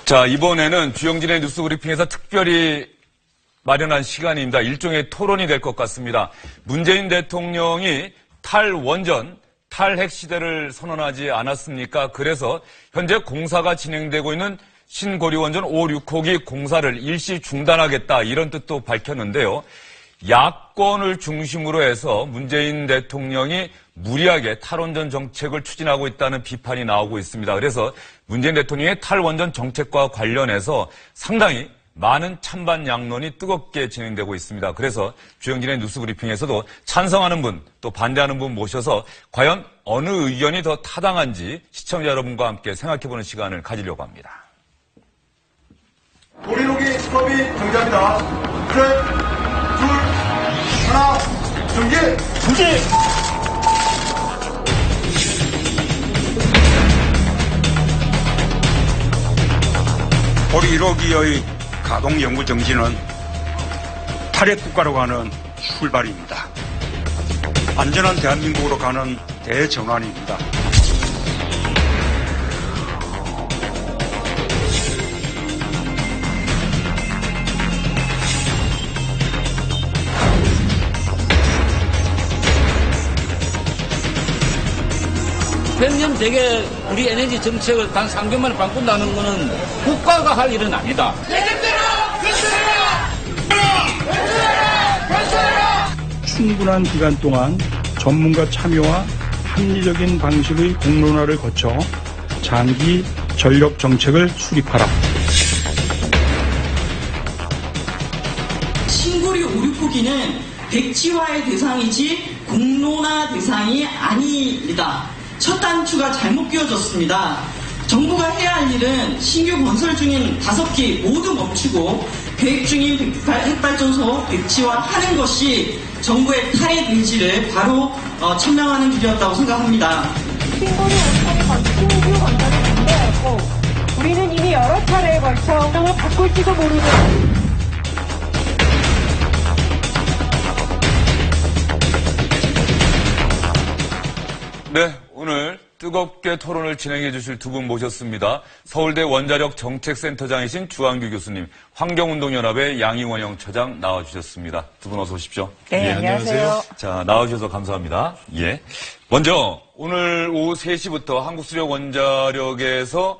자, 이번에는 주영진의 뉴스 브리핑에서 특별히 마련한 시간입니다. 일종의 토론이 될 것 같습니다. 문재인 대통령이 탈원전, 탈핵 시대를 선언하지 않았습니까? 그래서 현재 공사가 진행되고 있는 신고리원전 5, 6호기 공사를 일시 중단하겠다, 이런 뜻도 밝혔는데요. 야권을 중심으로 해서 문재인 대통령이 무리하게 탈원전 정책을 추진하고 있다는 비판이 나오고 있습니다. 그래서 문재인 대통령의 탈원전 정책과 관련해서 상당히 많은 찬반 양론이 뜨겁게 진행되고 있습니다. 그래서 주영진의 뉴스 브리핑에서도 찬성하는 분, 또 반대하는 분 모셔서 과연 어느 의견이 더 타당한지 시청자 여러분과 함께 생각해보는 시간을 가지려고 합니다. 고리로기 스톱이 정지합니다. 셋, 둘, 하나, 정지! 정지! 고리 1호기의 가동 연구 정지는 탈핵 국가로 가는 출발입니다. 안전한 대한민국으로 가는 대전환입니다. 백년 되게 우리 에너지 정책을 단 3개월만에 바꾼다는 것은 국가가 할 일은 아니다. 충분한 기간 동안 전문가 참여와 합리적인 방식의 공론화를 거쳐 장기 전력 정책을 수립하라. 신고리 5, 6호기는 백지화의 대상이지 공론화 대상이 아닙니다. 첫 단추가 잘못 끼워졌습니다. 정부가 해야 할 일은 신규 건설 중인 5기 모두 멈추고 계획 중인 핵발전소 백지화하는 것이 정부의 탈핵 의지를 바로 천명하는 길이었다고 생각합니다. 신고리 5호기 신규 건설을 반대하고 우리는 이미 여러 차례에 걸쳐 정을 바꿀지도 모르는 네, 오늘 뜨겁게 토론을 진행해 주실 두 분 모셨습니다. 서울대 원자력 정책센터장이신 주한규 교수님, 환경운동연합의 양희원영 처장 나와주셨습니다. 두 분 어서 오십시오. 네, 안녕하세요. 자, 나와주셔서 감사합니다. 예. 먼저 오늘 오후 3시부터 한국수력원자력에서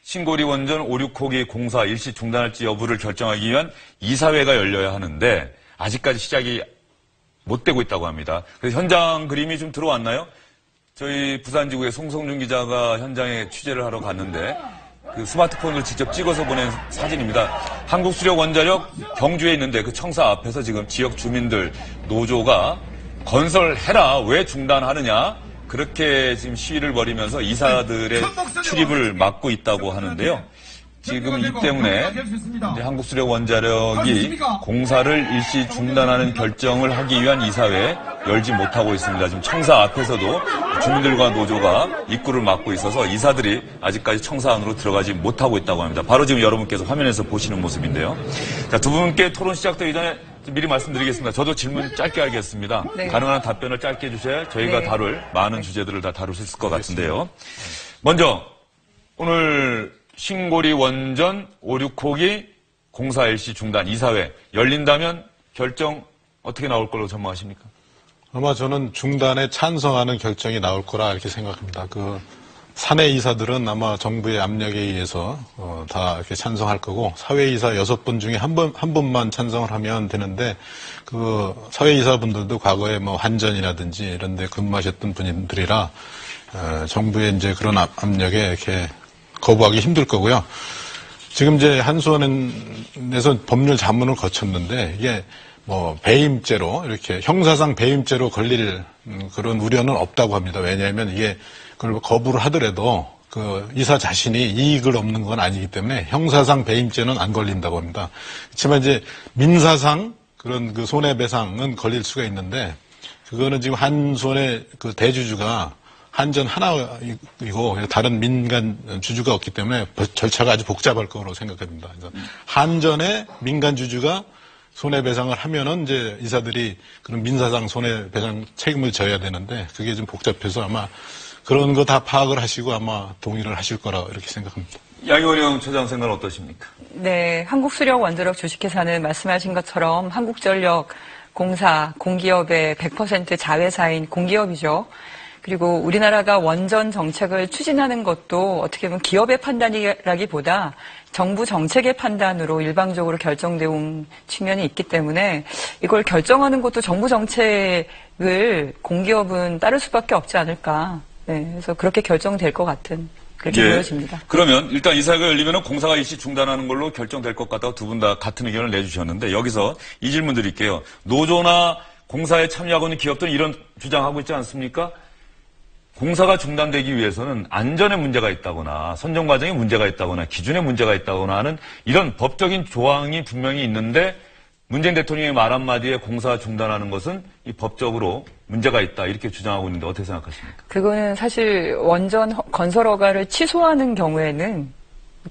신고리 원전 5, 6호기 공사 일시 중단할지 여부를 결정하기 위한 이사회가 열려야 하는데 아직까지 시작이 못 되고 있다고 합니다. 그래서 현장 그림이 좀 들어왔나요? 저희 부산지구의 송성준 기자가 현장에 취재를 하러 갔는데 그 스마트폰을 직접 찍어서 보낸 사진입니다. 한국수력원자력 경주에 있는데 그 청사 앞에서 지금 지역 주민들 노조가 건설해라, 왜 중단하느냐, 그렇게 지금 시위를 벌이면서 이사들의 출입을 막고 있다고 하는데요. 지금 이 때문에 한국수력원자력이 공사를 일시 중단하는 결정을 하기 위한 이사회 열지 못하고 있습니다. 지금 청사 앞에서도 주민들과 노조가 입구를 막고 있어서 이사들이 아직까지 청사 안으로 들어가지 못하고 있다고 합니다. 바로 지금 여러분께서 화면에서 보시는 모습인데요. 자, 두 분께 토론 시작되기 전에 미리 말씀드리겠습니다. 저도 질문 짧게 하겠습니다. 네. 가능한 답변을 짧게 해주셔야 저희가 네. 다룰 많은 주제들을 다 다룰 수 있을 것 같은데요. 먼저 오늘 신고리 원전 5, 6호기 공사 일시 중단 이사회 열린다면 결정 어떻게 나올 걸로 전망하십니까? 아마 저는 중단에 찬성하는 결정이 나올 거라 이렇게 생각합니다. 그 사내 이사들은 아마 정부의 압력에 의해서 다 이렇게 찬성할 거고 사회 이사 6분 중에 한 분만 찬성을 하면 되는데 그 사회 이사분들도 과거에 뭐 한전이라든지 이런 데 근무하셨던 분들이라 정부의 이제 그런 압력에 이렇게 거부하기 힘들 거고요. 지금 이제 한수원에서 법률 자문을 거쳤는데 이게 뭐 배임죄로 이렇게 형사상 배임죄로 걸릴 그런 우려는 없다고 합니다. 왜냐하면 이게 그걸 거부를 하더라도 그 이사 자신이 이익을 얻는 건 아니기 때문에 형사상 배임죄는 안 걸린다고 합니다. 그렇지만 이제 민사상 그런 그 손해배상은 걸릴 수가 있는데 그거는 지금 한수원의 그 대주주가 한전 하나이고 다른 민간 주주가 없기 때문에 절차가 아주 복잡할 거로 생각합니다. 그래서 한전의 민간 주주가 손해배상을 하면은 이제 이사들이 그런 민사상 손해배상 책임을 져야 되는데 그게 좀 복잡해서 아마 그런 거 다 파악을 하시고 아마 동의를 하실 거라 이렇게 생각합니다. 양이원영 처장 생각은 어떠십니까? 네, 한국수력원자력 주식회사는 말씀하신 것처럼 한국전력 공사, 공기업의 100% 자회사인 공기업이죠. 그리고 우리나라가 원전 정책을 추진하는 것도 어떻게 보면 기업의 판단이라기보다 정부 정책의 판단으로 일방적으로 결정되어 온 측면이 있기 때문에 이걸 결정하는 것도 정부 정책을 공기업은 따를 수밖에 없지 않을까. 네, 그래서 그렇게 결정될 것 같은 그렇게 보여집니다. 그러면 일단 이사회가 열리면 공사가 일시 중단하는 걸로 결정될 것 같다고 두 분 다 같은 의견을 내주셨는데 여기서 이 질문 드릴게요. 노조나 공사에 참여하고 있는 기업들은 이런 주장하고 있지 않습니까? 공사가 중단되기 위해서는 안전에 문제가 있다거나 선정 과정에 문제가 있다거나 기준에 문제가 있다거나 하는 이런 법적인 조항이 분명히 있는데 문재인 대통령의 말 한마디에 공사 중단하는 것은 이 법적으로 문제가 있다 이렇게 주장하고 있는데 어떻게 생각하십니까? 그거는 사실 원전 건설 허가를 취소하는 경우에는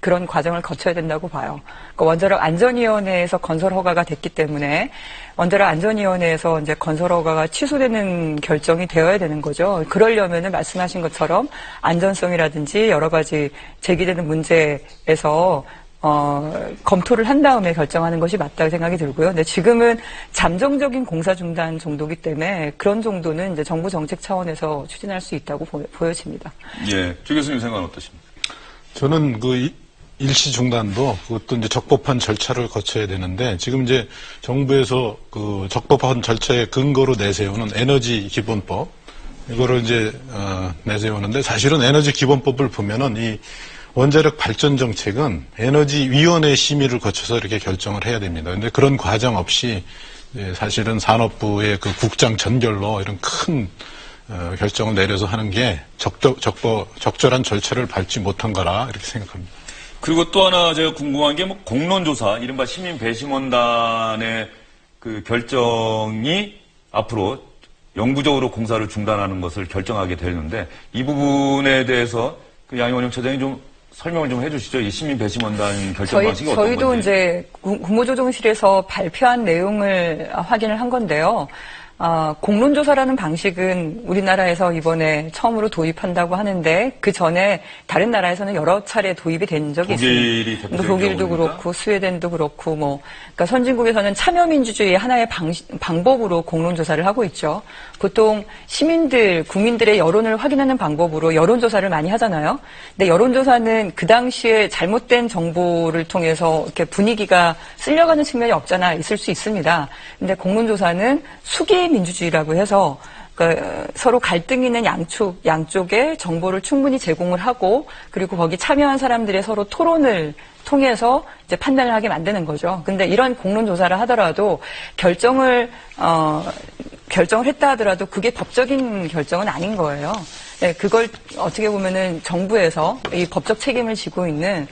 그런 과정을 거쳐야 된다고 봐요. 그러니까 원자력 안전위원회에서 건설 허가가 됐기 때문에 원자력 안전위원회에서 이제 건설 허가가 취소되는 결정이 되어야 되는 거죠. 그러려면은 말씀하신 것처럼 안전성이라든지 여러 가지 제기되는 문제에서 검토를 한 다음에 결정하는 것이 맞다고 생각이 들고요. 근데 지금은 잠정적인 공사 중단 정도이기 때문에 그런 정도는 이제 정부 정책 차원에서 추진할 수 있다고 보여집니다. 예, 조 교수님 생각은 어떠십니까? 저는 그 일시 중단도 그것도 이제 적법한 절차를 거쳐야 되는데 지금 이제 정부에서 그 적법한 절차의 근거로 내세우는 에너지 기본법 이거를 이제 내세우는데 사실은 에너지 기본법을 보면은 이 원자력 발전 정책은 에너지위원회 심의를 거쳐서 이렇게 결정을 해야 됩니다. 그런데 그런 과정 없이 사실은 산업부의 그 국장 전결로 이런 큰 결정을 내려서 하는 게 적절한 절차를 밟지 못한 거라 이렇게 생각합니다. 그리고 또 하나 제가 궁금한 게 뭐 공론조사, 이른바 시민배심원단의 그 결정이 앞으로 영구적으로 공사를 중단하는 것을 결정하게 되는데 이 부분에 대해서 그 양이원영 처장이 좀 설명을 좀 해주시죠. 이 시민배심원단 결정 방식이 어떤 건지. 저희도 이제 국무조정실에서 발표한 내용을 확인을 한 건데요. 공론조사라는 방식은 우리나라에서 이번에 처음으로 도입한다고 하는데 그 전에 다른 나라에서는 여러 차례 도입이 된 적이 있습니다. 독일도 그렇고 스웨덴도 그렇고 그러니까 선진국에서는 참여민주주의의 하나의 방법으로 공론조사를 하고 있죠. 보통 국민들의 여론을 확인하는 방법으로 여론조사를 많이 하잖아요. 근데 여론조사는 그 당시에 잘못된 정보를 통해서 이렇게 분위기가 쓸려가는 측면이 있을 수 있습니다. 근데 공론조사는 수기 민주주의라고 해서 서로 갈등 있는 양쪽에 정보를 충분히 제공을 하고 그리고 거기 참여한 사람들의 서로 토론을 통해서 이제 판단을 하게 만드는 거죠. 근데 이런 공론조사를 하더라도 결정을 했다 하더라도 그게 법적인 결정은 아닌 거예요. 네, 그걸 어떻게 보면은 정부에서 이 법적 책임을 지고 있는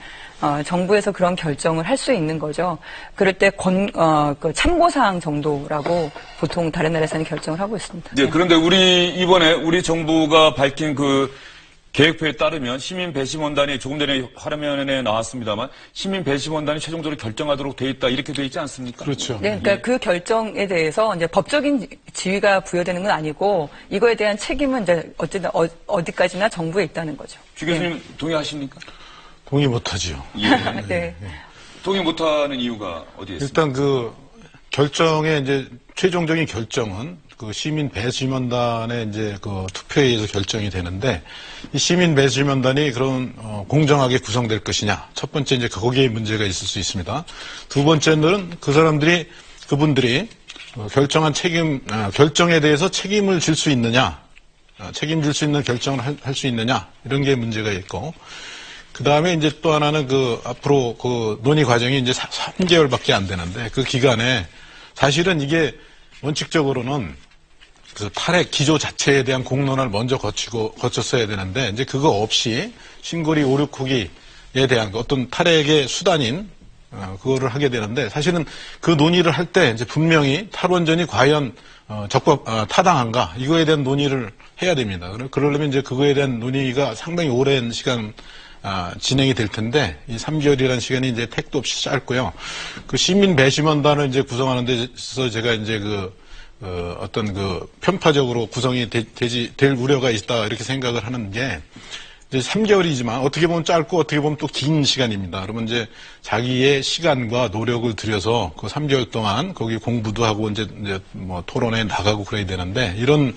정부에서 그런 결정을 할 수 있는 거죠. 그럴 때 그 참고사항 정도라고 보통 다른 나라에서는 결정을 하고 있습니다. 네, 그런데 이번에 우리 정부가 밝힌 그 계획표에 따르면 시민배심원단이 조금 전에 화면에 나왔습니다만 시민배심원단이 최종적으로 결정하도록 돼 있다 이렇게 돼 있지 않습니까? 그렇죠. 네, 그러니까 그 결정에 대해서 이제 법적인 지위가 부여되는 건 아니고 이거에 대한 책임은 이제 어쨌든 어디까지나 정부에 있다는 거죠. 주 교수님 동의하십니까? 동의 못하지요. 예. 네. 동의 못하는 이유가 어디에 있습니까? 일단 그 결정의 이제 최종적인 결정은 그 시민 배심원단의 이제 그 투표에 의해서 결정이 되는데 이 시민 배심원단이 그런 공정하게 구성될 것이냐. 첫 번째 이제 거기에 문제가 있을 수 있습니다. 두 번째는 그분들이 결정한 결정에 대해서 책임을 질 수 있느냐. 책임질 수 있는 결정을 할 수 있느냐. 이런 게 문제가 있고. 그 다음에 이제 또 하나는 앞으로 논의 과정이 이제 3개월밖에 안 되는데 그 기간에 사실은 이게 원칙적으로는 그 탈핵 기조 자체에 대한 공론화를 먼저 거쳤어야 되는데 이제 그거 없이 신고리 5, 6호기에 대한 어떤 탈핵의 수단인 그거를 하게 되는데 사실은 그 논의를 할 때 이제 분명히 탈원전이 과연 타당한가 이거에 대한 논의를 해야 됩니다. 그러려면 이제 그거에 대한 논의가 상당히 오랜 시간 진행이 될 텐데, 이 3개월이라는 시간이 이제 택도 없이 짧고요. 그 시민 배심원단을 이제 구성하는 데서 제가 이제 어떤 편파적으로 구성이 될 우려가 있다, 이렇게 생각을 하는 게, 이제 3개월이지만 어떻게 보면 짧고 어떻게 보면 또 긴 시간입니다. 그러면 이제 자기의 시간과 노력을 들여서 그 3개월 동안 거기 공부도 하고 이제 뭐 토론에 나가고 그래야 되는데 이런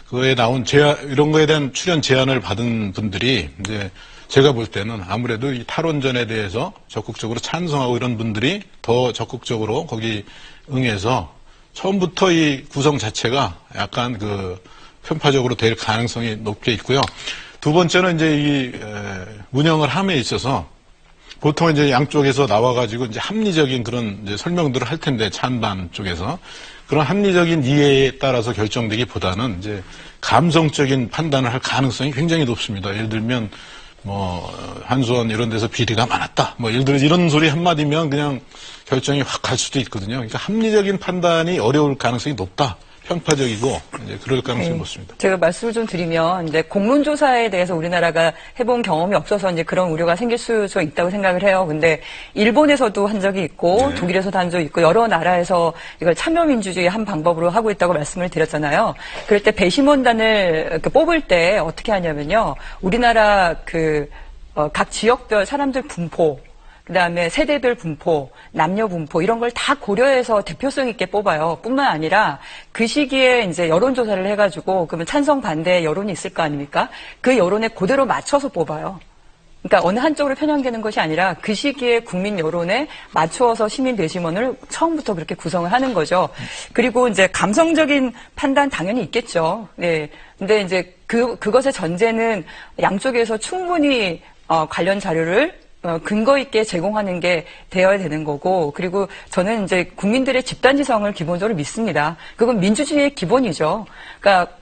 그에 나온 이런 거에 대한 출연 제안을 받은 분들이 이제 제가 볼 때는 아무래도 이 탈원전에 대해서 적극적으로 찬성하고 이런 분들이 더 적극적으로 거기 응해서 처음부터 이 구성 자체가 약간 그 편파적으로 될 가능성이 높게 있고요. 두 번째는 이제 이 운영을 함에 있어서 보통 이제 양쪽에서 나와가지고 이제 합리적인 그런 이제 설명들을 할 텐데 찬반 쪽에서 그런 합리적인 이해에 따라서 결정되기보다는 이제 감성적인 판단을 할 가능성이 굉장히 높습니다. 예를 들면 뭐 한수원 이런 데서 비리가 많았다. 뭐 예를 들어 이런 소리 한마디면 그냥 결정이 확 갈 수도 있거든요. 그러니까 합리적인 판단이 어려울 가능성이 높다. 편파적이고 이제 그럴 가능성이 높습니다. 제가 말씀을 좀 드리면 이제 공론조사에 대해서 우리나라가 해본 경험이 없어서 이제 그런 우려가 생길 수 있다고 생각을 해요. 근데 일본에서도 한 적이 있고 독일에서도 한 적이 있고 여러 나라에서 이걸 참여민주주의 한 방법으로 하고 있다고 말씀을 드렸잖아요. 그럴 때 배심원단을 뽑을 때 어떻게 하냐면요. 우리나라 각 지역별 사람들 분포 그다음에 세대별 분포, 남녀 분포 이런 걸 다 고려해서 대표성 있게 뽑아요. 뿐만 아니라 그 시기에 이제 여론조사를 해가지고 그러면 찬성 반대 여론이 있을 거 아닙니까? 그 여론에 그대로 맞춰서 뽑아요. 그러니까 어느 한쪽으로 편향되는 것이 아니라 그 시기에 국민 여론에 맞추어서 시민 배심원을 처음부터 그렇게 구성을 하는 거죠. 그리고 이제 감성적인 판단 당연히 있겠죠. 네. 근데 이제 그것의 전제는 양쪽에서 충분히 관련 자료를 근거 있게 제공하는 게 되어야 되는 거고, 그리고 저는 이제 국민들의 집단지성을 기본적으로 믿습니다. 그건 민주주의의 기본이죠. 그러니까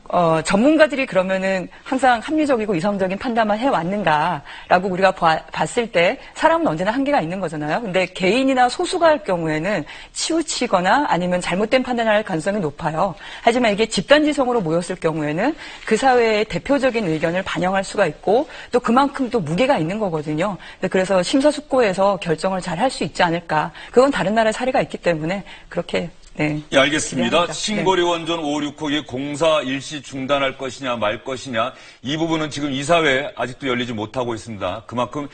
전문가들이 그러면은 항상 합리적이고 이성적인 판단만 해왔는가라고 우리가 봤을 때 사람은 언제나 한계가 있는 거잖아요. 근데 개인이나 소수가 할 경우에는 치우치거나 아니면 잘못된 판단을 할 가능성이 높아요. 하지만 이게 집단지성으로 모였을 경우에는 그 사회의 대표적인 의견을 반영할 수가 있고 또 그만큼 또 무게가 있는 거거든요. 그래서 심사숙고해서 결정을 잘 할 수 있지 않을까. 그건 다른 나라의 사례가 있기 때문에 그렇게 네. 예, 알겠습니다. 기대합니다. 신고리 원전 569기 공사 일시 중단할 것이냐 말 것이냐 이 부분은 지금 이사회에 아직도 열리지 못하고 있습니다. 그만큼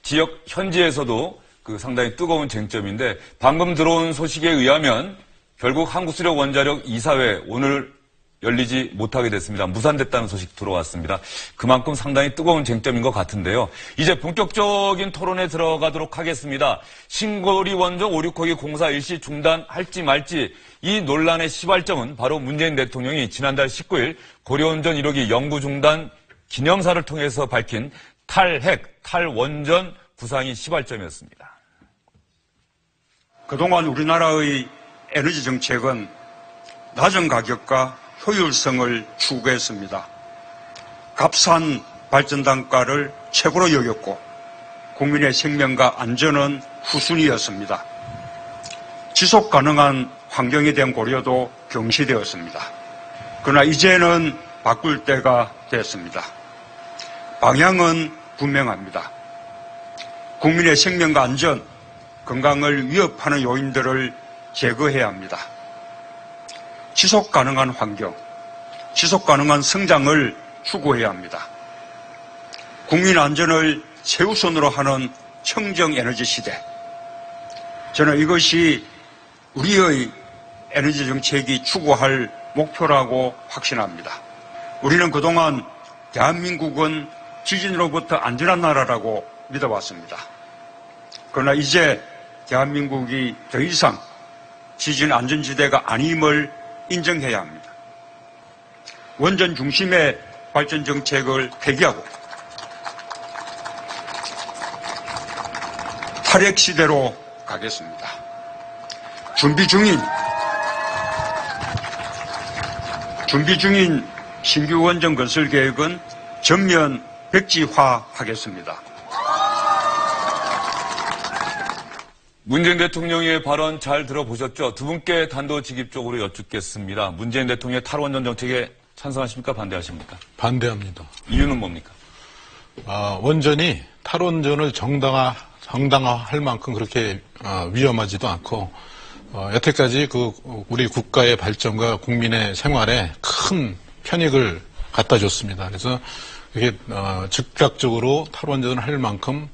지역 현지에서도 상당히 뜨거운 쟁점인데 방금 들어온 소식에 의하면 결국 한국수력 원자력 이사회 오늘 열리지 못하게 됐습니다. 무산됐다는 소식 들어왔습니다. 그만큼 상당히 뜨거운 쟁점인 것 같은데요. 이제 본격적인 토론에 들어가도록 하겠습니다. 신고리 원전 569기 공사 일시 중단할지 말지 이 논란의 시발점은 바로 문재인 대통령이 지난달 19일 고려원전 1호기 연구 중단 기념사를 통해서 밝힌 탈원전 구상이 시발점이었습니다. 그동안 우리나라의 에너지 정책은 낮은 가격과 효율성을 추구했습니다. 값싼 발전 단가를 최고로 여겼고 국민의 생명과 안전은 후순위였습니다. 지속 가능한 환경에 대한 고려도 경시되었습니다. 그러나 이제는 바꿀 때가 됐습니다. 방향은 분명합니다. 국민의 생명과 안전, 건강을 위협하는 요인들을 제거해야 합니다. 지속 가능한 환경, 지속 가능한 성장을 추구해야 합니다. 국민 안전을 최우선으로 하는 청정 에너지 시대. 저는 이것이 우리의 에너지 정책이 추구할 목표라고 확신합니다. 우리는 그동안 대한민국은 지진으로부터 안전한 나라라고 믿어왔습니다. 그러나 이제 대한민국이 더 이상 지진 안전지대가 아님을 인정해야 합니다. 원전 중심의 발전 정책을 폐기하고 탈핵 시대로 가겠습니다. 준비 중인 신규 원전 건설 계획은 전면 백지화하겠습니다. 문재인 대통령의 발언 잘 들어보셨죠? 두 분께 단도직입적으로 여쭙겠습니다. 문재인 대통령의 탈원전 정책에 찬성하십니까? 반대하십니까? 반대합니다. 이유는 뭡니까? 원전이 탈원전을 정당화할 만큼 그렇게 위험하지도 않고 여태까지 우리 국가의 발전과 국민의 생활에 큰 편익을 갖다 줬습니다. 그래서 이게 즉각적으로 탈원전을 할 만큼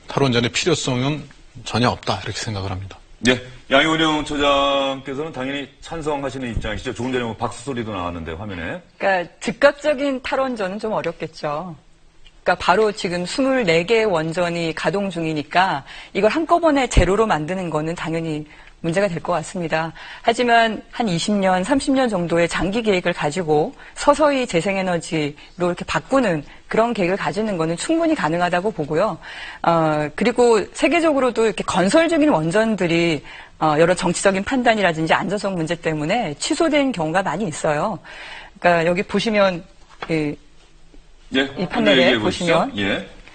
탈원전의 필요성은 전혀 없다 이렇게 생각을 합니다. 네, 양이원영 처장께서는 당연히 찬성하시는 입장이시죠. 조금 전에 박수 소리도 나왔는데 화면에. 그러니까 즉각적인 탈원전은 좀 어렵겠죠. 그러니까 바로 지금 24개 원전이 가동 중이니까 이걸 한꺼번에 제로로 만드는 거는 당연히 문제가 될 것 같습니다. 하지만 한 20년, 30년 정도의 장기 계획을 가지고 서서히 재생에너지로 이렇게 바꾸는 그런 계획을 가지는 거는 충분히 가능하다고 보고요. 그리고 세계적으로도 이렇게 건설 중인 원전들이 여러 정치적인 판단이라든지 안전성 문제 때문에 취소된 경우가 많이 있어요. 그러니까 여기 보시면 이 판넬에 보시면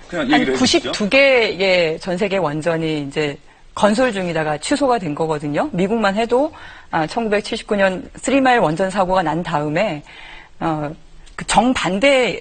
그냥 한 92개의 전 세계 원전이 이제 건설 중이다가 취소가 된 거거든요. 미국만 해도 1979년 3마일 원전 사고가 난 다음에 그 정반대에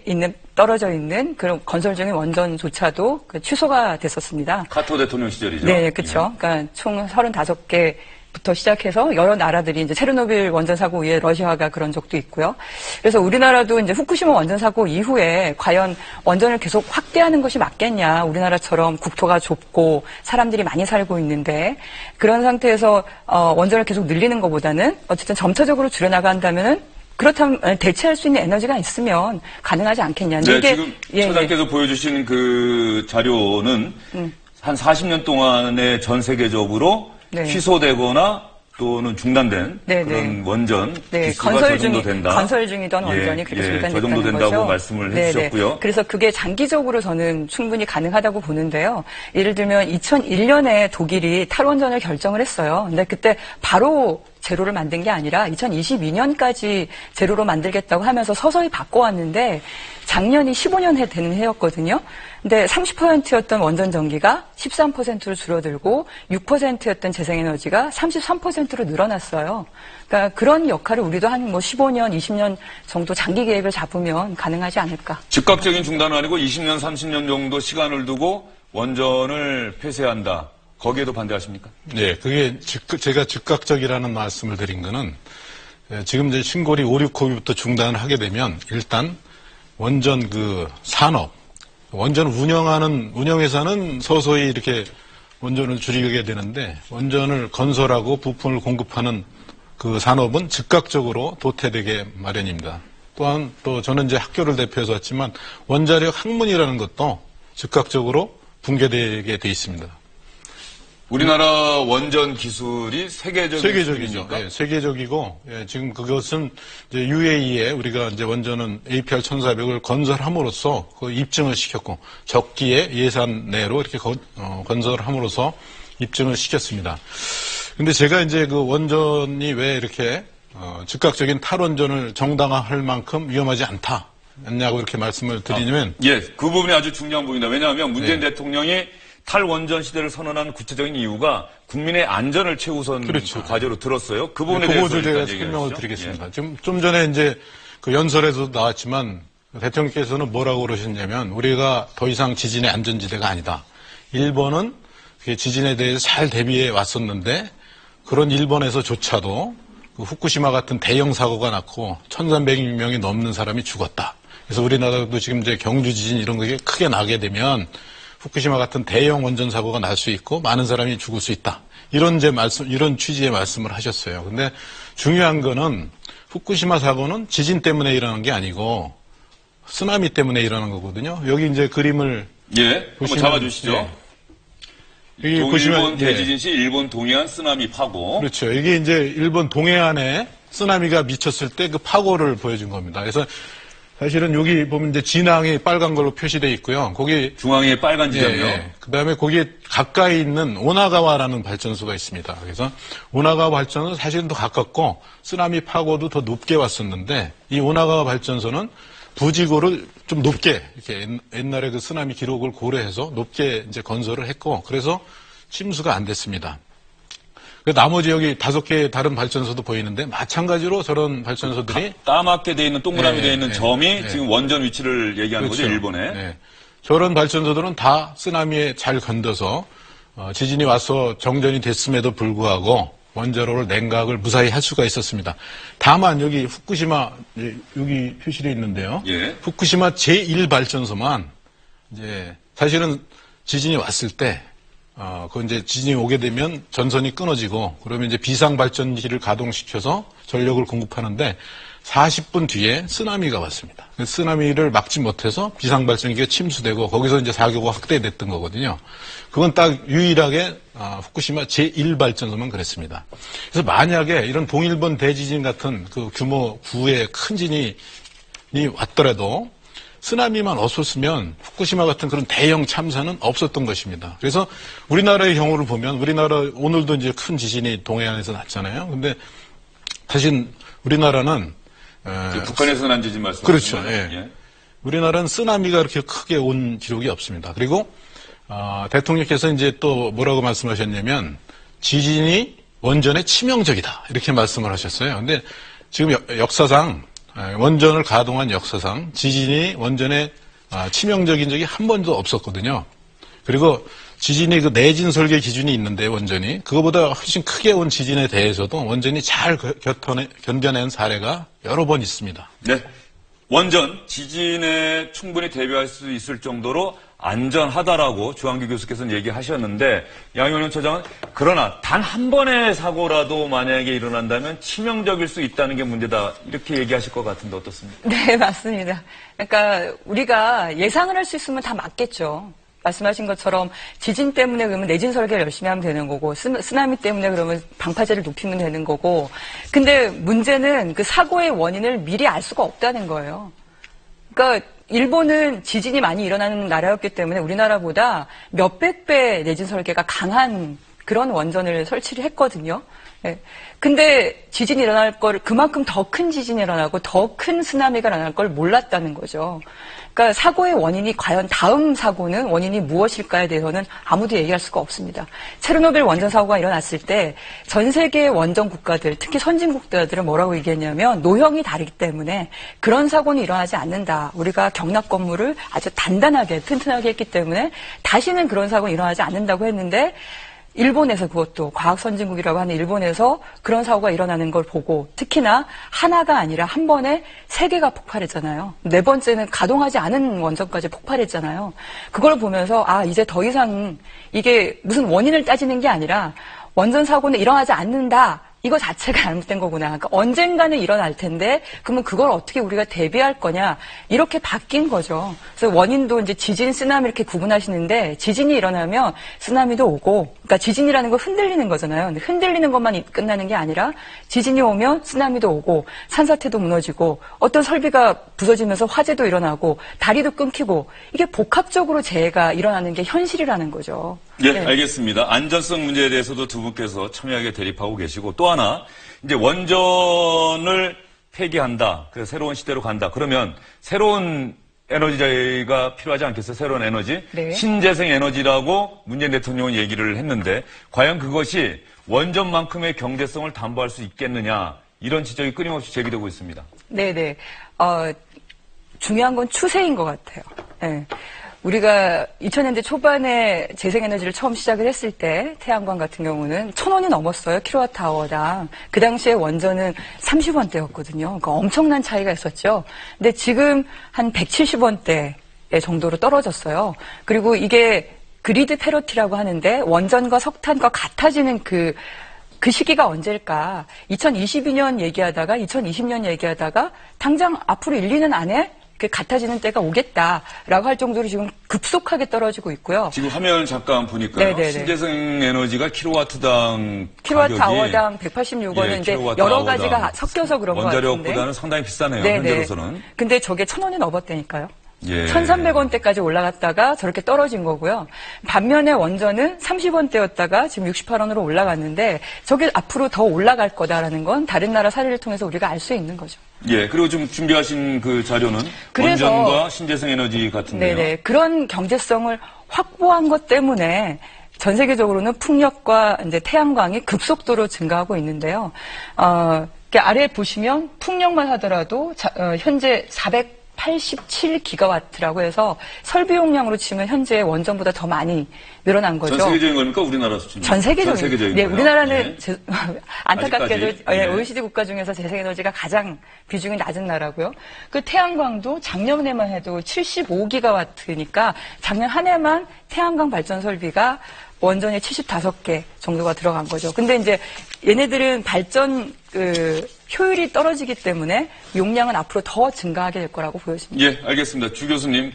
떨어져 있는 그런 건설 중인 원전조차도 취소가 됐었습니다. 카터 대통령 시절이죠. 네, 그렇죠. 그러니까 총 35개부터 시작해서 여러 나라들이 이제 체르노빌 원전 사고 이후에 러시아가 그런 적도 있고요. 그래서 우리나라도 이제 후쿠시마 원전 사고 이후에 과연 원전을 계속 확대하는 것이 맞겠냐? 우리나라처럼 국토가 좁고 사람들이 많이 살고 있는데 그런 상태에서 원전을 계속 늘리는 것보다는 어쨌든 점차적으로 줄여나간다면은 그렇다면 대체할 수 있는 에너지가 있으면 가능하지 않겠냐. 네, 이게 지금 처장께서 보여주신 그 자료는 한 40년 동안에 전 세계적으로 취소되거나 또는 중단된 그런 원전 기수가 저 정도 된다. 건설 중이던 원전이 그렇게 중단됐다는 저 정도 된다고 거죠. 말씀을 해주셨고요. 그래서 그게 장기적으로 저는 충분히 가능하다고 보는데요. 예를 들면 2001년에 독일이 탈원전을 결정을 했어요. 근데 그때 바로 제로를 만든 게 아니라 2022년까지 제로로 만들겠다고 하면서 서서히 바꿔왔는데 작년이 15년 되는 해였거든요. 근데 30%였던 원전 전기가 13%로 줄어들고 6%였던 재생에너지가 33%로 늘어났어요. 그러니까 그런 역할을 우리도 한 15년, 20년 정도 장기 계획을 잡으면 가능하지 않을까. 즉각적인 중단은 아니고 20년, 30년 정도 시간을 두고 원전을 폐쇄한다. 거기에도 반대하십니까? 네, 그게 제가 즉각적이라는 말씀을 드린 거는 지금 이제 신고리 5, 6호기부터 중단을 하게 되면 일단 원전 그 산업, 원전 운영회사는 서서히 이렇게 원전을 줄이게 되는데 원전을 건설하고 부품을 공급하는 그 산업은 즉각적으로 도태되게 마련입니다. 또한 또 저는 이제 학교를 대표해서 왔지만 원자력 학문이라는 것도 즉각적으로 붕괴되게 돼 있습니다. 우리나라 원전 기술이 세계적이죠. 네, 세계적이고, 지금 그것은 이제 UAE에 우리가 이제 원전은 APR 1400을 건설함으로써 그 입증을 시켰고, 적기에 예산 내로 이렇게 건설함으로써 입증을 시켰습니다. 근데 제가 이제 그 원전이 왜 이렇게, 즉각적인 탈원전을 정당화할 만큼 위험하지 않냐고 이렇게 말씀을 드리냐면. 그 부분이 아주 중요한 부분입니다. 왜냐하면 문재인 대통령이 탈원전 시대를 선언한 구체적인 이유가 국민의 안전을 최우선 그 과제로 들었어요. 그 부분에 대해서 제가 설명을 드리겠습니다. 지금 좀 전에 이제 그 연설에서도 나왔지만 대통령께서는 뭐라고 그러셨냐면 우리가 더 이상 지진의 안전지대가 아니다. 일본은 지진에 대해서 잘 대비해 왔었는데 그런 일본에서조차도 그 후쿠시마 같은 대형 사고가 났고 1,300명이 넘는 사람이 죽었다. 그래서 우리나라도 지금 이제 경주 지진 이런 게 크게 나게 되면 후쿠시마 같은 대형 원전 사고가 날 수 있고 많은 사람이 죽을 수 있다. 이런 취지의 말씀을 하셨어요. 근데 중요한 거는 후쿠시마 사고는 지진 때문에 일어난 게 아니고 쓰나미 때문에 일어난 거거든요. 여기 이제 그림을 한번 잡아주시죠. 여기 보시면 일본 대지진 시 일본 동해안 쓰나미 파고. 그렇죠. 이게 이제 일본 동해안에 쓰나미가 미쳤을 때 그 파고를 보여준 겁니다. 그래서 사실은 여기 보면 이제 진앙이 빨간 걸로 표시되어 있고요. 거기 중앙에 빨간 지점이요. 그다음에 거기에 가까이 있는 오나가와라는 발전소가 있습니다. 그래서 오나가와 발전소는 사실은 더 가깝고 쓰나미 파고도 더 높게 왔었는데 이 오나가와 발전소는 부지구를 좀 높게 이렇게 옛날에 그 쓰나미 기록을 고려해서 높게 이제 건설을 했고 그래서 침수가 안 됐습니다. 나머지 여기 5개의 다른 발전소도 보이는데 마찬가지로 저런 발전소들이 까맣게 돼 있는 동그라미 돼 있는 점이 지금 원전 위치를 얘기하는 거죠, 일본에. 저런 발전소들은 다 쓰나미에 잘 건져서 지진이 와서 정전이 됐음에도 불구하고 원자로를 냉각을 무사히 할 수가 있었습니다. 다만 여기 후쿠시마 여기 표시되어 있는데요. 예. 후쿠시마 제1발전소만 이제 사실은 지진이 왔을 때 그 이제 지진이 오게 되면 전선이 끊어지고 그러면 이제 비상발전기를 가동시켜서 전력을 공급하는데 40분 뒤에 쓰나미가 왔습니다. 그 쓰나미를 막지 못해서 비상발전기가 침수되고 거기서 이제 사고가 확대됐던 거거든요. 그건 딱 유일하게 후쿠시마 제1발전소만 그랬습니다. 그래서 만약에 이런 동일본 대지진 같은 그 규모 9의 큰 진이 왔더라도 쓰나미만 없었으면 후쿠시마 같은 그런 대형 참사는 없었던 것입니다. 그래서 우리나라의 경우를 보면 우리나라 오늘도 이제 큰 지진이 동해안에서 났잖아요. 근데 사실 우리나라는 북한에서 난 지진 말씀하시는 그렇죠. 거예요? 예. 우리나라는 쓰나미가 그렇게 크게 온 기록이 없습니다. 그리고 대통령께서 이제 또 뭐라고 말씀하셨냐면 지진이 원전에 치명적이다 이렇게 말씀을 하셨어요. 근데 지금 역사상 원전을 가동한 역사상 지진이 원전에 치명적인 적이 한 번도 없었거든요. 그리고 지진이 그 내진 설계 기준이 있는데 원전이 그거보다 훨씬 크게 온 지진에 대해서도 원전이 잘 견뎌낸 사례가 여러 번 있습니다. 네. 원전 지진에 충분히 대비할 수 있을 정도로 안전하다라고 주한규 교수께서는 얘기하셨는데 양용영 처장은 그러나 단 한 번의 사고라도 만약에 일어난다면 치명적일 수 있다는 게 문제다 이렇게 얘기하실 것 같은데 어떻습니까? 네, 맞습니다. 그러니까 우리가 예상을 할 수 있으면 다 맞겠죠. 말씀하신 것처럼 지진 때문에 그러면 내진 설계를 열심히 하면 되는 거고 쓰나미 때문에 그러면 방파제를 높이면 되는 거고 근데 문제는 그 사고의 원인을 미리 알 수가 없다는 거예요. 그러니까 일본은 지진이 많이 일어나는 나라였기 때문에 우리나라보다 몇백 배 내진 설계가 강한 그런 원전을 설치를 했거든요. 네. 근데 지진이 일어날 걸 그만큼 더 큰 지진이 일어나고 더 큰 쓰나미가 일어날 걸 몰랐다는 거죠. 그러니까 사고의 원인이 과연 다음 사고는 원인이 무엇일까에 대해서는 아무도 얘기할 수가 없습니다. 체르노빌 원전 사고가 일어났을 때 전 세계의 원전 국가들, 특히 선진 국가들은 뭐라고 얘기했냐면 노형이 다르기 때문에 그런 사고는 일어나지 않는다. 우리가 경락 건물을 아주 단단하게 튼튼하게 했기 때문에 다시는 그런 사고는 일어나지 않는다고 했는데 일본에서 그것도 과학 선진국이라고 하는 일본에서 그런 사고가 일어나는 걸 보고 특히나 하나가 아니라 한 번에 3개가 폭발했잖아요. 4번째는 가동하지 않은 원전까지 폭발했잖아요. 그걸 보면서 이제 더 이상 이게 무슨 원인을 따지는 게 아니라 원전 사고는 일어나지 않는다. 이거 자체가 잘못된 거구나. 그러니까 언젠가는 일어날 텐데 그러면 그걸 어떻게 우리가 대비할 거냐 이렇게 바뀐 거죠. 그래서 원인도 이제 지진, 쓰나미 이렇게 구분하시는데 지진이 일어나면 쓰나미도 오고 그러니까 지진이라는 건 흔들리는 거잖아요. 근데 흔들리는 것만 끝나는 게 아니라 지진이 오면 쓰나미도 오고 산사태도 무너지고 어떤 설비가 부서지면서 화재도 일어나고 다리도 끊기고 이게 복합적으로 재해가 일어나는 게 현실이라는 거죠. 예, 네. 알겠습니다. 안전성 문제에 대해서도 두 분께서 첨예하게 대립하고 계시고 또 하나 이제 원전을 폐기한다. 그래서 새로운 시대로 간다. 그러면 새로운 에너지가 필요하지 않겠어요? 새로운 에너지? 네. 신재생 에너지라고 문재인 대통령은 얘기를 했는데 과연 그것이 원전만큼의 경제성을 담보할 수 있겠느냐 이런 지적이 끊임없이 제기되고 있습니다. 네네. 중요한 건 추세인 것 같아요. 네. 우리가 2000년대 초반에 재생에너지를 처음 시작을 했을 때 태양광 같은 경우는 1,000원이 넘었어요. 킬로와트아워당. 그 당시에 원전은 30원대였거든요. 그러니까 엄청난 차이가 있었죠. 근데 지금 한 170원대 정도로 떨어졌어요. 그리고 이게 그리드 패러티라고 하는데 원전과 석탄과 같아지는 그 시기가 언제일까? 2022년 얘기하다가 2020년 얘기하다가 당장 앞으로 1, 2년 안에 같아지는 때가 오겠다라고 할 정도로 지금 급속하게 떨어지고 있고요. 지금 화면을 잠깐 보니까요. 네네네. 신재생 에너지가 킬로와트당 킬로와트아워당 186원은 이제 여러 가지가 섞여서 그런 것 같은데. 원자력보다는 상당히 비싸네요. 네네. 현재로서는. 근데 저게 1,000원이 넘었다니까요. 예. 1,300원대까지 올라갔다가 저렇게 떨어진 거고요. 반면에 원전은 30원대였다가 지금 68원으로 올라갔는데 저게 앞으로 더 올라갈 거다라는 건 다른 나라 사례를 통해서 우리가 알 수 있는 거죠. 예, 그리고 지금 준비하신 그 자료는 원전과 신재생 에너지 같은데요. 네네. 그런 경제성을 확보한 것 때문에 전 세계적으로는 풍력과 이제 태양광이 급속도로 증가하고 있는데요. 아래 보시면 풍력만 하더라도 현재 87기가와트라고 해서 설비 용량으로 치면 현재 원전보다 더 많이 늘어난 거죠. 전 세계적인 겁니까? 우리나라 수준? 전 세계적인. 네, 거예요? 우리나라는 네. 안타깝게도 아직까지? 네. OECD 국가 중에서 재생에너지가 가장 비중이 낮은 나라고요. 그 태양광도 작년에만 해도 75기가와트니까 작년 한 해만 태양광 발전 설비가 원전에 75개 정도가 들어간 거죠. 근데 이제 얘네들은 발전 효율이 떨어지기 때문에 용량은 앞으로 더 증가하게 될 거라고 보여집니다. 예, 알겠습니다. 주 교수님,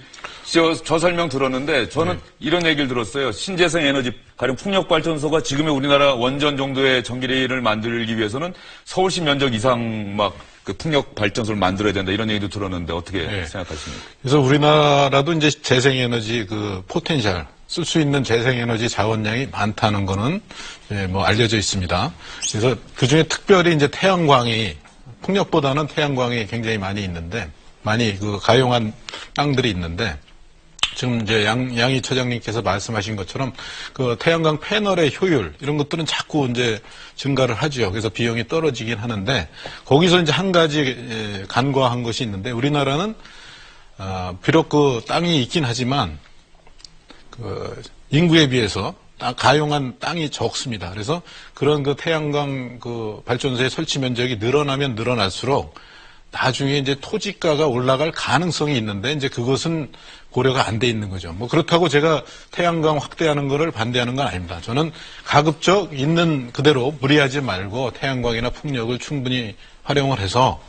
저 설명 들었는데 저는 이런 얘기를 들었어요. 신재생 에너지, 가령 풍력발전소가 지금의 우리나라 원전 정도의 전기를 만들기 위해서는 서울시 면적 이상 그 풍력 발전소를 만들어야 된다 이런 얘기도 들었는데 어떻게 생각하십니까? 그래서 우리나라도 이제 재생에너지 포텐셜 쓸 수 있는 재생에너지 자원량이 많다는 거는 알려져 있습니다. 그래서 그 중에 특별히 이제 태양광이 풍력보다는 태양광이 굉장히 많이 있는데 많이 가용한 땅들이 있는데 지금 이제 양희 처장님께서 말씀하신 것처럼 그 태양광 패널의 효율 이런 것들은 자꾸 이제 증가를 하죠. 그래서 비용이 떨어지긴 하는데 거기서 이제 한 가지 간과한 것이 있는데 우리나라는 비록 그 땅이 있긴 하지만 인구에 비해서 가용한 땅이 적습니다. 그래서 그런 태양광 발전소의 설치 면적이 늘어나면 늘어날수록 나중에 이제 토지가가 올라갈 가능성이 있는데 이제 그것은 고려가 안 돼 있는 거죠. 그렇다고 제가 태양광 확대하는 거를 반대하는 건 아닙니다. 저는 가급적 있는 그대로 무리하지 말고 태양광이나 풍력을 충분히 활용을 해서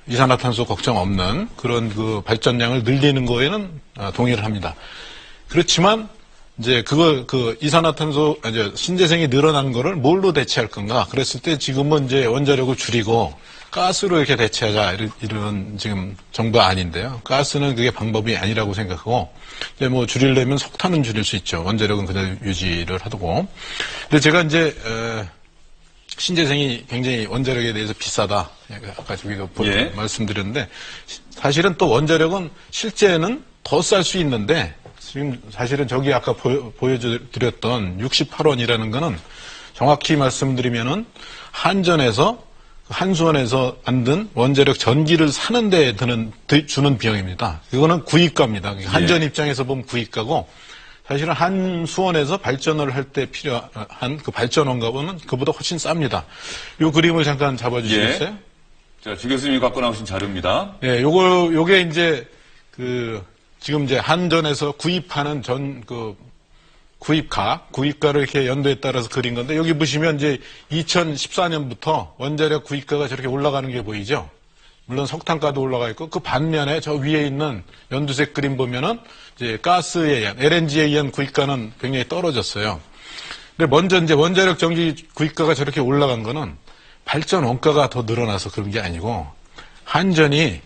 이산화탄소 걱정 없는 그런 발전량을 늘리는 거에는 동의를 합니다. 그렇지만 이제 이산화탄소 신재생이 늘어난 거를 뭘로 대체할 건가? 그랬을 때 지금은 이제 원자력을 줄이고 가스로 이렇게 대체하자 이런 지금 정부 아닌데요. 가스는 그게 방법이 아니라고 생각하고 이제 줄이려면 석탄은 줄일 수 있죠. 원자력은 그대로 유지를 하고. 근데 제가 이제 신재생이 굉장히 원자력에 대해서 비싸다. 아까 저기도 말씀드렸는데 사실은 또 원자력은 실제는 더 쌀 수 있는데 지금 사실은 저기 아까 보여드렸던 68원이라는 거는 정확히 말씀드리면은 한수원에서 만든 원자력 전기를 사는 데 주는 비용입니다. 이거는 구입가입니다. 한전 입장에서 보면 구입가고 사실은 한수원에서 발전을 할 때 필요한 그 발전원가보는 그보다 훨씬 쌉니다. 이 그림을 잠깐 잡아주시겠어요? 예. 자, 주 교수님이 갖고 나오신 자료입니다. 예, 요게 이제 지금 이제 한전에서 구입하는 구입가를 이렇게 연도에 따라서 그린 건데 여기 보시면 이제 2014년부터 원자력 구입가가 저렇게 올라가는 게 보이죠? 물론 석탄가도 올라가 있고 그 반면에 저 위에 있는 연두색 그림 보면은 이제 가스에 의한 LNG에 의한 구입가는 굉장히 떨어졌어요. 근데 먼저 이제 원자력 전기 구입가가 저렇게 올라간 거는 발전 원가가 더 늘어나서 그런 게 아니고 한전이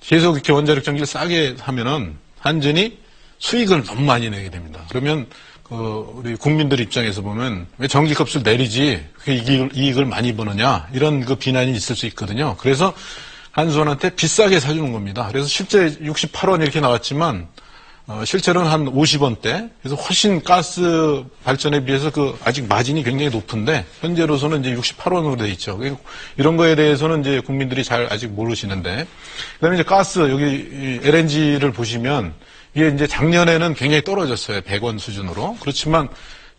계속 이렇게 원자력 전기를 싸게 하면은 한전이 수익을 너무 많이 내게 됩니다. 그러면 우리 국민들 입장에서 보면 왜 전기값을 내리지 이익을 많이 버느냐 이런 비난이 있을 수 있거든요. 그래서 한수원한테 비싸게 사주는 겁니다. 그래서 실제 68원 이렇게 나왔지만 실제로는 한 50원대. 그래서 훨씬 가스 발전에 비해서 아직 마진이 굉장히 높은데 현재로서는 이제 68원으로 돼 있죠. 이런 거에 대해서는 이제 국민들이 잘 아직 모르시는데 그다음에 이제 가스 여기 LNG를 보시면 이게 이제 작년에는 굉장히 떨어졌어요. 100원 수준으로. 그렇지만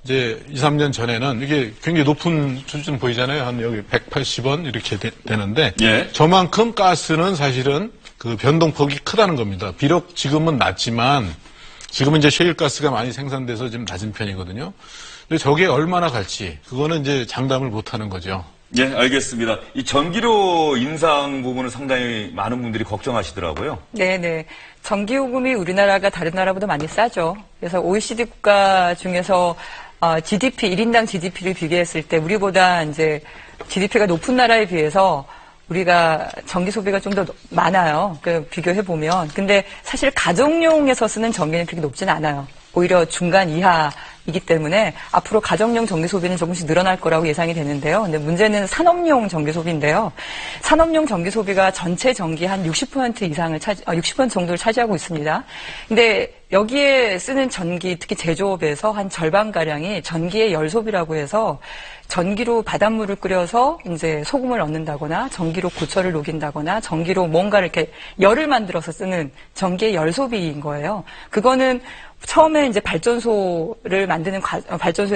이제 2, 3년 전에는 이게 굉장히 높은 수준 보이잖아요. 한 여기 180원 이렇게 되는데 저만큼 가스는 사실은 변동폭이 크다는 겁니다. 비록 지금은 낮지만 지금은 이제 셰일가스가 많이 생산돼서 좀 낮은 편이거든요. 근데 저게 얼마나 갈지 그거는 이제 장담을 못 하는 거죠. 예, 알겠습니다. 이 전기료 인상 부분은 상당히 많은 분들이 걱정하시더라고요. 네네. 전기요금이 우리나라가 다른 나라보다 많이 싸죠. 그래서 OECD 국가 중에서 GDP, 1인당 GDP를 비교했을 때 우리보다 이제 GDP가 높은 나라에 비해서 우리가 전기 소비가 좀 더 많아요. 비교해보면. 근데 사실 가정용에서 쓰는 전기는 그렇게 높진 않아요. 오히려 중간 이하이기 때문에 앞으로 가정용 전기 소비는 조금씩 늘어날 거라고 예상이 되는데요. 근데 문제는 산업용 전기 소비인데요. 산업용 전기 소비가 전체 전기 한 60% 이상을 60% 정도를 차지하고 있습니다. 근데 여기에 쓰는 전기, 특히 제조업에서 한 절반가량이 전기의 열소비라고 해서 전기로 바닷물을 끓여서 이제 소금을 넣는다거나 전기로 고철을 녹인다거나 전기로 뭔가 이렇게 열을 만들어서 쓰는 전기의 열소비인 거예요. 그거는 처음에 이제 발전소에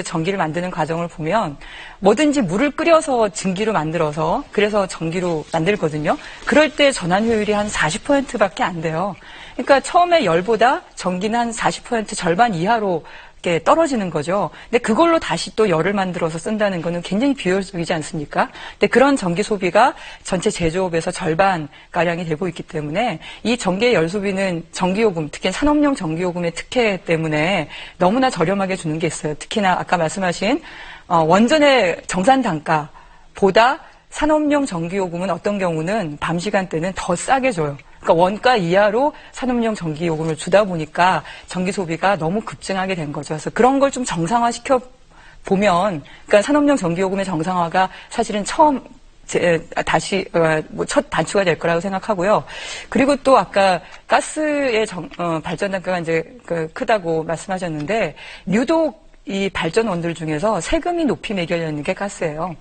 전기를 만드는 과정을 보면 뭐든지 물을 끓여서 증기로 만들어서 그래서 전기로 만들거든요. 그럴 때 전환 효율이 한 40%밖에 안 돼요. 그러니까 처음에 열보다 전기는 한 40% 절반 이하로 이렇게 떨어지는 거죠. 근데 그걸로 다시 또 열을 만들어서 쓴다는 거는 굉장히 비효율적이지 않습니까? 근데 그런 전기 소비가 전체 제조업에서 절반가량이 되고 있기 때문에 이 전기의 열 소비는 전기요금, 특히 산업용 전기요금의 특혜 때문에 너무나 저렴하게 주는 게 있어요. 특히나 아까 말씀하신 원전의 정산 단가보다 산업용 전기요금은 어떤 경우는 밤 시간대는 더 싸게 줘요. 그러니까 원가 이하로 산업용 전기요금을 주다 보니까 전기 소비가 너무 급증하게 된 거죠. 그래서 그런 걸 좀 정상화시켜 보면, 그러니까 산업용 전기요금의 정상화가 사실은 처음 첫 단추가 될 거라고 생각하고요. 그리고 또 아까 가스의 발전 단가가 이제 크다고 말씀하셨는데, 유독 이 발전원들 중에서 세금이 높이 매겨져 있는 게 가스예요.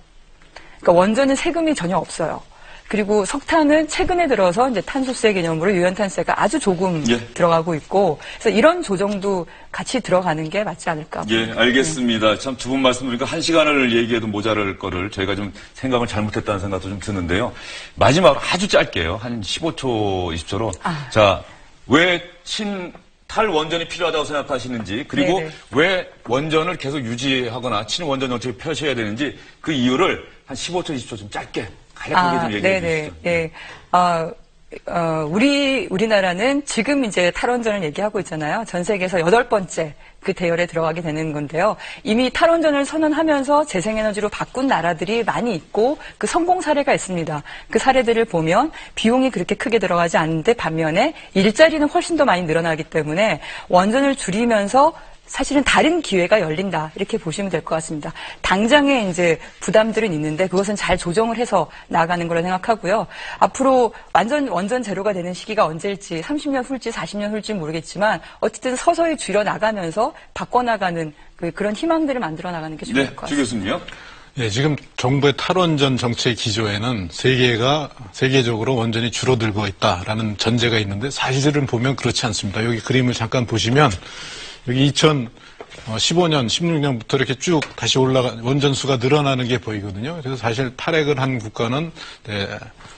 그러니까 원전은 세금이 전혀 없어요. 그리고 석탄은 최근에 들어서 이제 탄소세 개념으로 유연탄세가 아주 조금 들어가고 있고, 그래서 이런 조정도 같이 들어가는 게 맞지 않을까. 예, 알겠습니다. 참 두 분 말씀 드리니까 1시간을 얘기해도 모자랄 거를 저희가 좀 생각을 잘못했다는 생각도 좀 드는데요. 마지막으로 아주 짧게요. 한 15초, 20초로. 자, 왜 탈원전이 필요하다고 생각하시는지, 그리고 네네. 왜 원전을 계속 유지하거나 친원전 정책을 펴셔야 되는지 그 이유를 한 15초, 20초 좀 짧게 간략하게 좀 얘기해 주시죠. 네. 우리나라는 지금 이제 탈원전을 얘기하고 있잖아요. 전 세계에서 8번째 그 대열에 들어가게 되는 건데요. 이미 탈원전을 선언하면서 재생에너지로 바꾼 나라들이 많이 있고 그 성공 사례가 있습니다. 그 사례들을 보면 비용이 그렇게 크게 들어가지 않는데 반면에 일자리는 훨씬 더 많이 늘어나기 때문에 원전을 줄이면서 사실은 다른 기회가 열린다, 이렇게 보시면 될 것 같습니다. 당장에 이제 부담들은 있는데 그것은 잘 조정을 해서 나아가는 거라 생각하고요. 앞으로 완전 원전 제로가 되는 시기가 언제일지 30년 후일지 40년 후일지 모르겠지만 어쨌든 서서히 줄여 나가면서 바꿔나가는 그런 희망들을 만들어 나가는 게 중요할 것 같습니다. 주 교수님요? 예, 지금 정부의 탈원전 정책 기조에는 세계적으로 원전이 줄어들고 있다라는 전제가 있는데 사실은 보면 그렇지 않습니다. 여기 그림을 잠깐 보시면 여기 2015년, 16년부터 이렇게 쭉 다시 원전 수가 늘어나는 게 보이거든요. 그래서 사실 탈핵을 한 국가는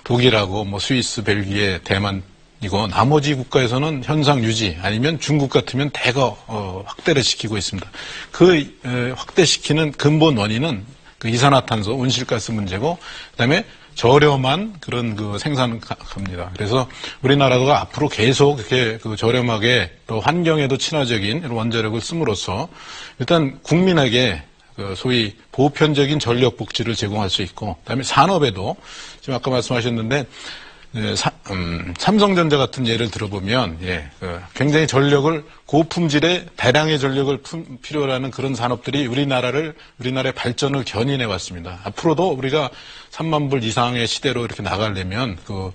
독일하고 뭐 스위스, 벨기에, 대만이고 나머지 국가에서는 현상 유지 아니면 중국 같으면 대거 확대를 시키고 있습니다. 그 확대시키는 근본 원인은 그 이산화탄소, 온실가스 문제고, 그다음에 저렴한 그런 그 생산갑니다. 그래서 우리나라가 앞으로 계속 이렇게 그 저렴하게 또 환경에도 친화적인 원자력을 씀으로써 일단 국민에게 그 소위 보편적인 전력 복지를 제공할 수 있고, 그다음에 산업에도 지금 아까 말씀하셨는데 삼성전자 같은 예를 들어보면 굉장히 전력을 고품질의 대량의 전력을 필요로 하는 그런 산업들이 우리나라의 발전을 견인해 왔습니다. 앞으로도 우리가 3만 불 이상의 시대로 이렇게 나가려면 그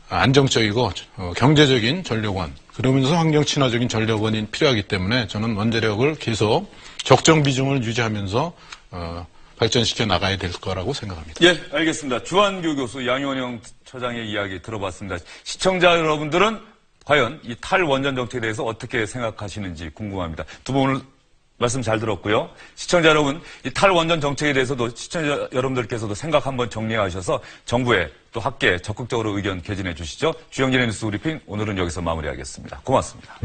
안정적이고 경제적인 전력원, 그러면서 환경 친화적인 전력원이 필요하기 때문에 저는 원자력을 계속 적정 비중을 유지하면서 발전시켜 나가야 될 거라고 생각합니다. 예, 알겠습니다. 주한규 교수, 양효영 처장의 이야기 들어봤습니다. 시청자 여러분들은 과연 이 탈원전 정책에 대해서 어떻게 생각하시는지 궁금합니다. 두 분 오늘 말씀 잘 들었고요. 시청자 여러분, 이 탈원전 정책에 대해서도 시청자 여러분들께서도 생각 한번 정리하셔서 정부에 또 학계에 적극적으로 의견 개진해 주시죠. 주영진의 뉴스 브리핑 오늘은 여기서 마무리하겠습니다. 고맙습니다.